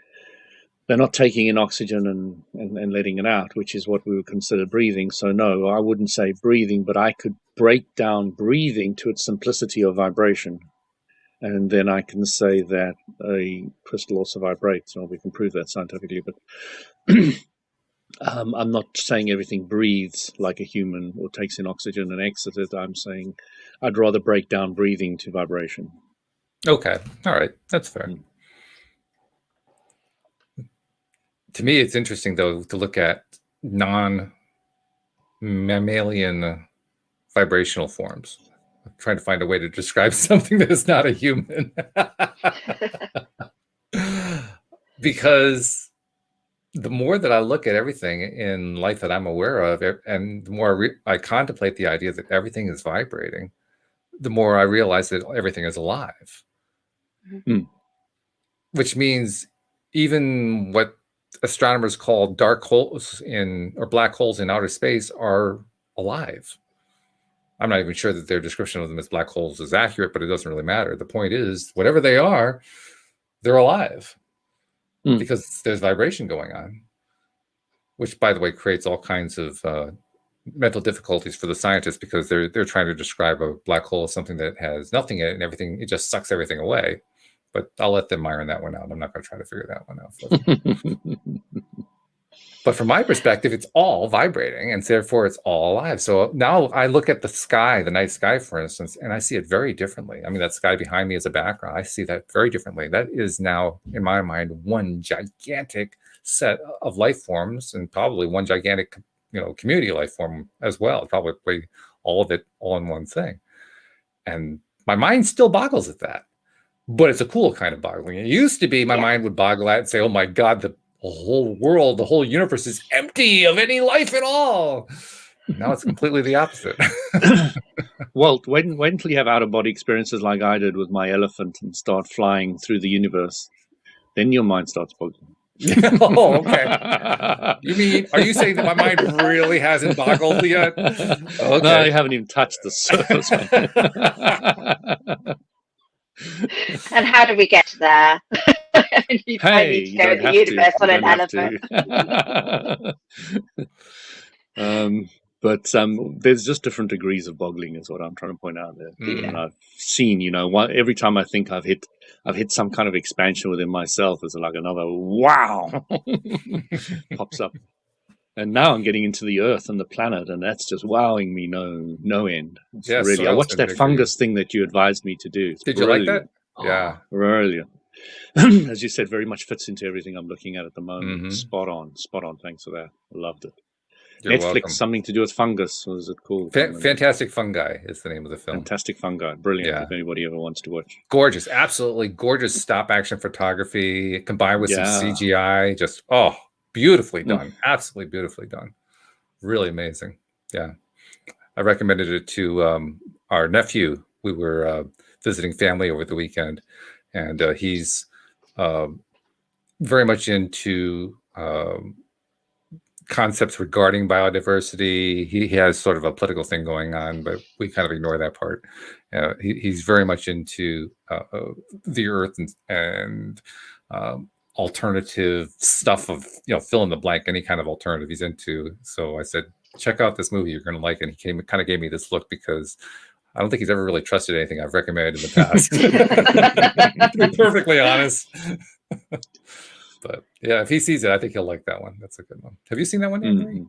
they're not taking in oxygen and letting it out, which is what we would consider breathing. So no, I wouldn't say breathing, but I could break down breathing to its simplicity of vibration. And then I can say that a crystal also vibrates. Well, we can prove that scientifically, but I'm not saying everything breathes like a human or takes in oxygen and exits it. I'm saying I'd rather break down breathing to vibration. Okay, all right, that's fair. To me, it's interesting, though, to look at non-mammalian vibrational forms. I'm trying to find a way to describe something that is not a human. Because the more that I look at everything in life that I'm aware of, and the more I contemplate the idea that everything is vibrating, the more I realize that everything is alive. Which means even what astronomers call dark holes or black holes in outer space are alive. I'm not even sure that their description of them as black holes is accurate, but it doesn't really matter. The point is, whatever they are, they're alive because there's vibration going on, which, by the way, creates all kinds of mental difficulties for the scientists because they're trying to describe a black hole as something that has nothing in it and everything. It just sucks everything away. But I'll let them iron that one out. I'm not going to try to figure that one out. But from my perspective, it's all vibrating, and therefore it's all alive. So now I look at the sky, the night sky, for instance, and I see it very differently. I mean, that sky behind me as a background, I see that very differently. That is now, in my mind, one gigantic set of life forms, and probably one gigantic, community life form as well. Probably all of it all in one thing. And my mind still boggles at that. But it's a cool kind of boggling. It used to be my mind would boggle at and say, oh my God, the whole world, the whole universe is empty of any life at all. Now it's completely the opposite. Well, wait until you have out-of-body experiences like I did with my elephant and start flying through the universe. Then your mind starts boggling. Oh, okay. Are you saying that my mind really hasn't boggled yet? Okay. No, you haven't even touched the surface. And how do we get there? You need to go in the universe on an elephant. But there's just different degrees of boggling, is what I'm trying to point out there. And I've seen, every time I think I've hit some kind of expansion within myself, it's like another wow pops up. And now I'm getting into the Earth and the planet, and that's just wowing me no end. Yes, really, I watched that fungus thing that you advised me to do. It's Did brilliant. You like that? Yeah, brilliant. As you said, very much fits into everything I'm looking at the moment. Spot on. Thanks for that. I loved it. You're Netflix, welcome. Something to do with fungus. What is it called? Fantastic Fungi is the name of the film. Fantastic Fungi. Brilliant. If anybody ever wants to watch. Gorgeous. Absolutely gorgeous stop action photography combined with some CGI. Just, beautifully done. Absolutely beautifully done. Really amazing. Yeah. I recommended it to our nephew. We were visiting family over the weekend, and he's very much into concepts regarding biodiversity. He has sort of a political thing going on, but we kind of ignore that part. He's very much into the earth and alternative stuff of, fill in the blank, any kind of alternative he's into. So I said, check out this movie, you're going to like it. And he kind of gave me this look because I don't think he's ever really trusted anything I've recommended in the past. To be perfectly honest. But yeah, if he sees it, I think he'll like that one. That's a good one. Have you seen that one, Anne-Marie?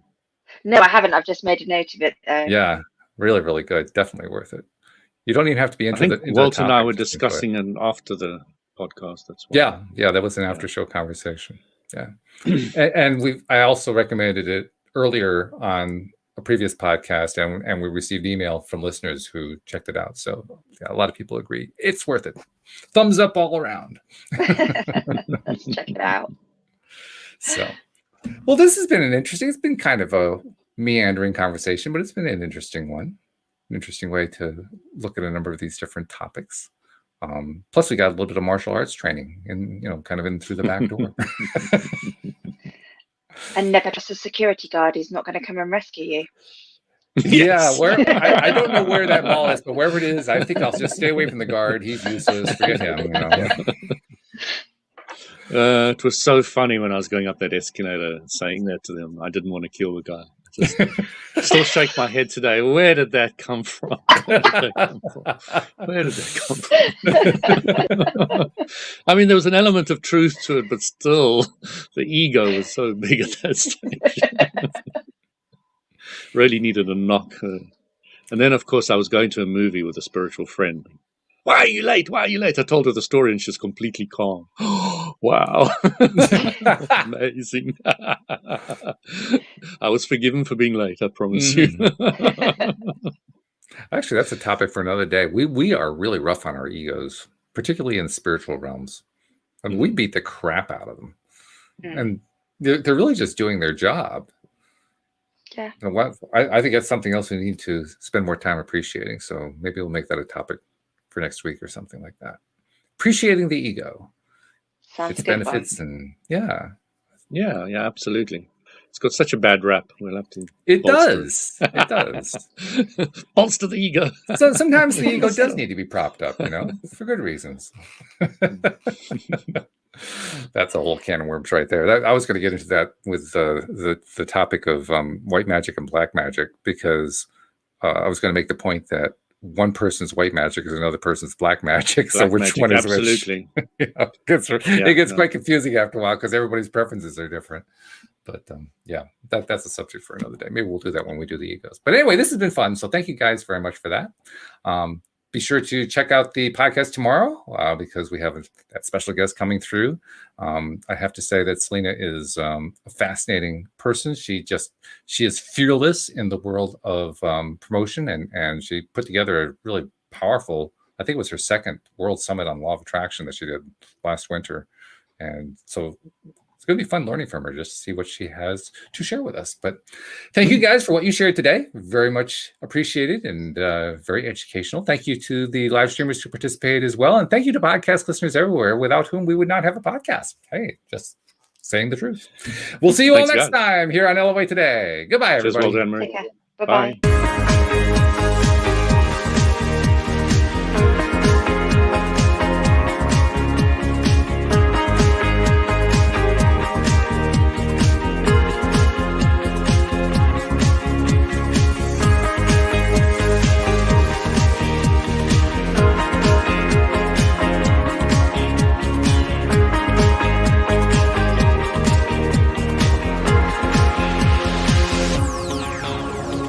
No, I haven't. I've just made a note of it. Yeah, really, really good. Definitely worth it. You don't even have to be into I think Walter and I were discussing it after the podcast. That's why. Yeah, that was an after show conversation. Yeah, and I also recommended it earlier on a previous podcast, and we received email from listeners who checked it out. So yeah, a lot of people agree it's worth it. Thumbs up all around. Let's check it out. So, well, this has been it's been kind of a meandering conversation, but it's been an interesting one. An interesting way to look at a number of these different topics. Plus, we got a little bit of martial arts training, and kind of in through the back door. And never trust a security guard who's not going to come and rescue you. Yeah, I don't know where that mall is, but wherever it is, I think I'll just stay away from the guard. He's useless. Forget him. It was so funny when I was going up that escalator saying that to them. I didn't want to kill the guy. I still shake my head today. Where did that come from? Where did that come from? I mean, there was an element of truth to it, but still, the ego was so big at that stage. Really needed a knock. And then, of course, I was going to a movie with a spiritual friend. Why are you late? Why are you late? I told her the story and she's completely calm. Wow. Amazing. I was forgiven for being late, I promise you. Actually, that's a topic for another day. We are really rough on our egos, particularly in spiritual realms. I mean, we beat the crap out of them. And they're really just doing their job. Yeah. I think that's something else we need to spend more time appreciating. So maybe we'll make that a topic for next week or something like that. Appreciating the ego. Sounds its good benefits one. and Yeah, absolutely. It's got such a bad rap. We'll have to. It does. It does. Bolster the ego. So sometimes the ego does need to be propped up, for good reasons. That's a whole can of worms right there. I was going to get into that with the topic of white magic and black magic, because I was going to make the point that one person's white magic is another person's black magic. So which one is absolutely. which? It gets quite confusing after a while because everybody's preferences are different. But that's a subject for another day. Maybe we'll do that when we do the egos. But anyway, this has been fun. So thank you guys very much for that. Be sure to check out the podcast tomorrow because we have that special guest coming through. I have to say that Selena is a fascinating person. She is fearless in the world of promotion, and she put together a really powerful, I think it was her second World Summit on Law of Attraction that she did last winter. And so it's going to be fun learning from her, just to see what she has to share with us. But thank you guys for what you shared today. Very much appreciated and very educational. Thank you to the live streamers who participated as well. And thank you to podcast listeners everywhere, without whom we would not have a podcast. Hey, just saying the truth. We'll see you all next time here on LOA Today. Goodbye, everybody. Cheers, well done, Marie. Take care. Bye-bye. Bye.